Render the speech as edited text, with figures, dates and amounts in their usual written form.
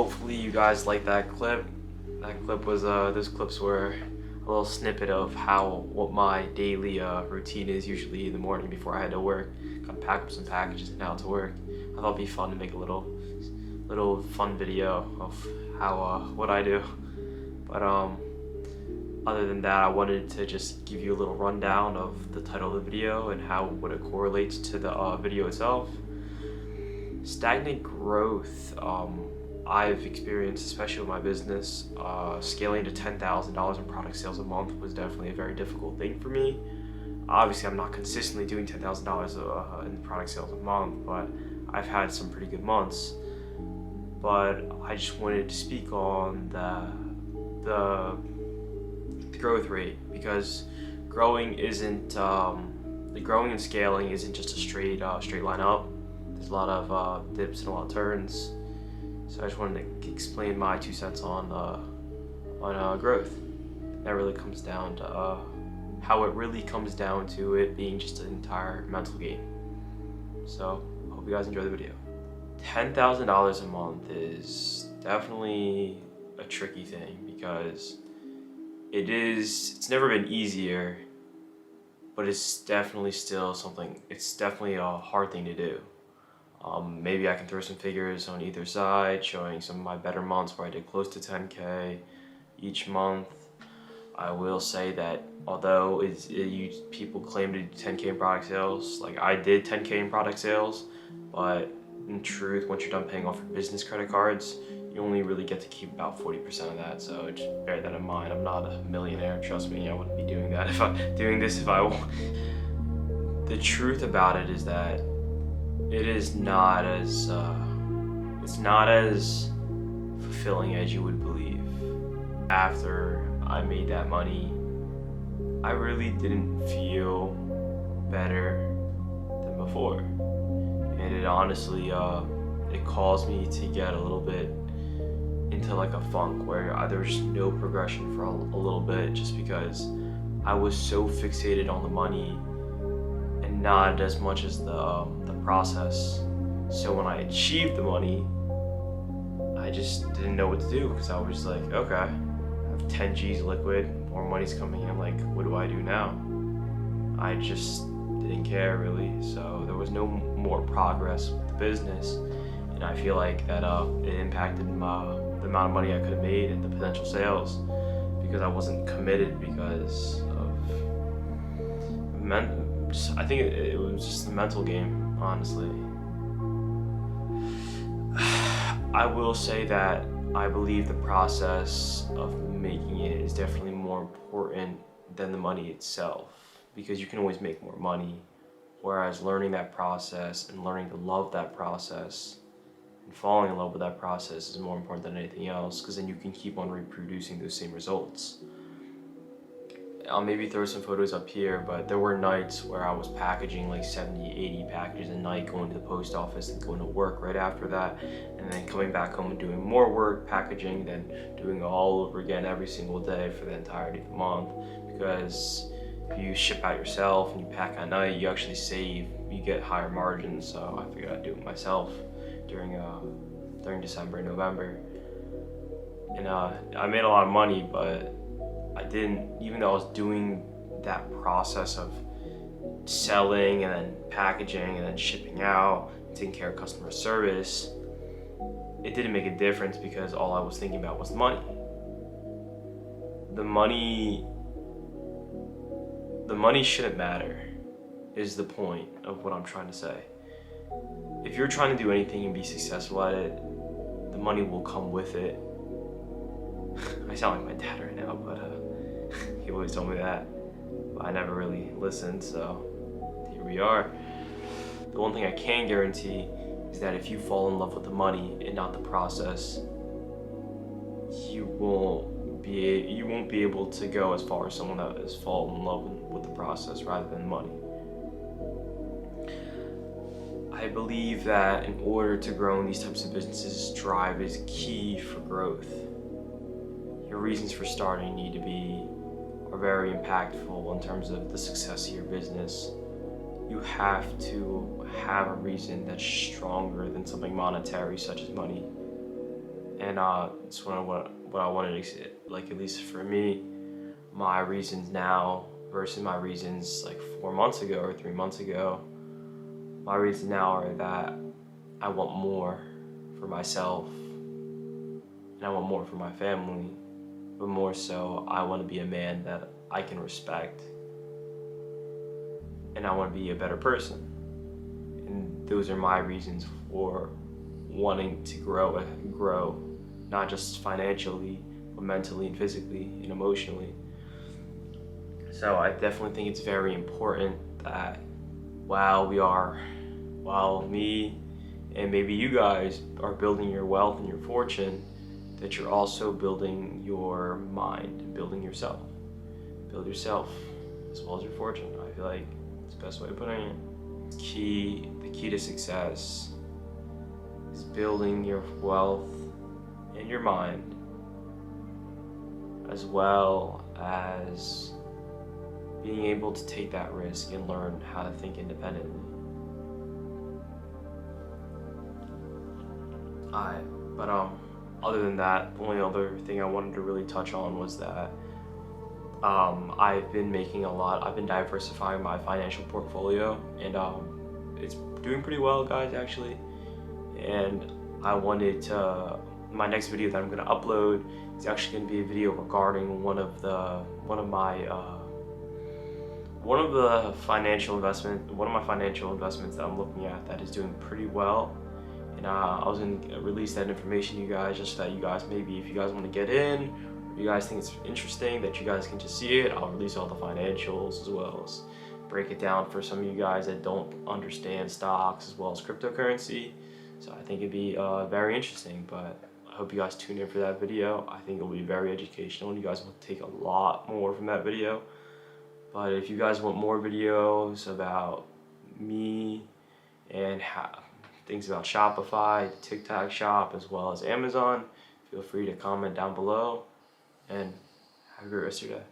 Hopefully you guys like that clip. That clip was those clips were a little snippet of what my daily routine is usually in the morning before I head to work. Gotta pack up some packages and out to work. I thought it'd be fun to make a little fun video of how what I do. But other than that, I wanted to just give you a little rundown of the title of the video and what it correlates to the video itself. Stagnant growth. I've experienced, especially with my business, scaling to $10,000 in product sales a month was definitely a very difficult thing for me. Obviously, I'm not consistently doing $10,000 in product sales a month, but I've had some pretty good months. But I just wanted to speak on the growth rate, because growing and scaling isn't just a straight line up. There's a lot of dips and a lot of turns. So I just wanted to explain my 2 cents on growth. That really comes down to how it really comes down to it being just an entire mental game. So hope you guys enjoy the video. $10,000 a month is definitely a tricky thing, because it's never been easier, but it's definitely still something. It's definitely a hard thing to do. Maybe I can throw some figures on either side, showing some of my better months where I did close to 10K each month. I will say that although people claim to do 10K in product sales, like I did 10K in product sales, but in truth, once you're done paying off your business credit cards, you only really get to keep about 40% of that. So just bear that in mind. I'm not a millionaire, trust me. I wouldn't be doing that if The truth about it is that it is not as fulfilling as you would believe. After I made that money, I really didn't feel better than before, and it honestly it caused me to get a little bit into like a funk where there was just no progression for a little bit, just because I was so fixated on the money and not as much as the process. So when I achieved the money, I just didn't know what to do, because I was like, okay, I have 10 G's liquid, more money's coming in, like what do I do now? I just didn't care really, so there was no more progress with the business, and I feel like that it impacted the amount of money I could have made and the potential sales, because I wasn't committed because of I think it was just the mental game, honestly. I will say that I believe the process of making it is definitely more important than the money itself, because you can always make more money, whereas learning that process and learning to love that process and falling in love with that process is more important than anything else, because then you can keep on reproducing those same results. I'll maybe throw some photos up here, but there were nights where I was packaging like 70, 80 packages a night, going to the post office and going to work right after that, and then coming back home and doing more work, packaging, then doing it all over again every single day for the entirety of the month. Because if you ship out yourself and you pack at night, you actually you get higher margins. So I figured I'd do it myself during December and November. And I made a lot of money, but I didn't, even though I was doing that process of selling and then packaging and then shipping out, taking care of customer service, it didn't make a difference, because all I was thinking about was the money. The money shouldn't matter, is the point of what I'm trying to say. If you're trying to do anything and be successful at it, the money will come with it. I sound like my dad right now, but he always told me that, but I never really listened, so here we are. The one thing I can guarantee is that if you fall in love with the money and not the process, you won't be able to go as far as someone that has fallen in love with the process rather than money. I believe that in order to grow in these types of businesses, drive is key for growth. Your reasons for starting are very impactful in terms of the success of your business. You have to have a reason that's stronger than something monetary, such as money. And it's what I wanted to, like, at least for me, my reasons now versus my reasons like 4 months ago or 3 months ago. My reasons now are that I want more for myself and I want more for my family, but more so I want to be a man that I can respect and I want to be a better person. And those are my reasons for wanting to grow, not just financially, but mentally and physically and emotionally. So I definitely think it's very important that while me and maybe you guys are building your wealth and your fortune, that you're also building your mind and building yourself. Build yourself as well as your fortune. I feel like it's the best way of putting it. The key to success is building your wealth and your mind, as well as being able to take that risk and learn how to think independently. But other than that, the only other thing I wanted to really touch on was that I've been diversifying my financial portfolio, and it's doing pretty well, guys, actually. And I wanted to, my next video that I'm going to upload is actually going to be a video regarding one of my financial investments that I'm looking at that is doing pretty well. And I was going to release that information to you guys, just so that you guys, maybe if you guys want to get in, or you guys think it's interesting, that you guys can just see it. I'll release all the financials, as well as break it down for some of you guys that don't understand stocks as well as cryptocurrency. So I think it'd be very interesting, but I hope you guys tune in for that video. I think it'll be very educational and you guys will take a lot more from that video. But if you guys want more videos about me and things about Shopify, TikTok shop, as well as Amazon, feel free to comment down below, and have a great rest of your day.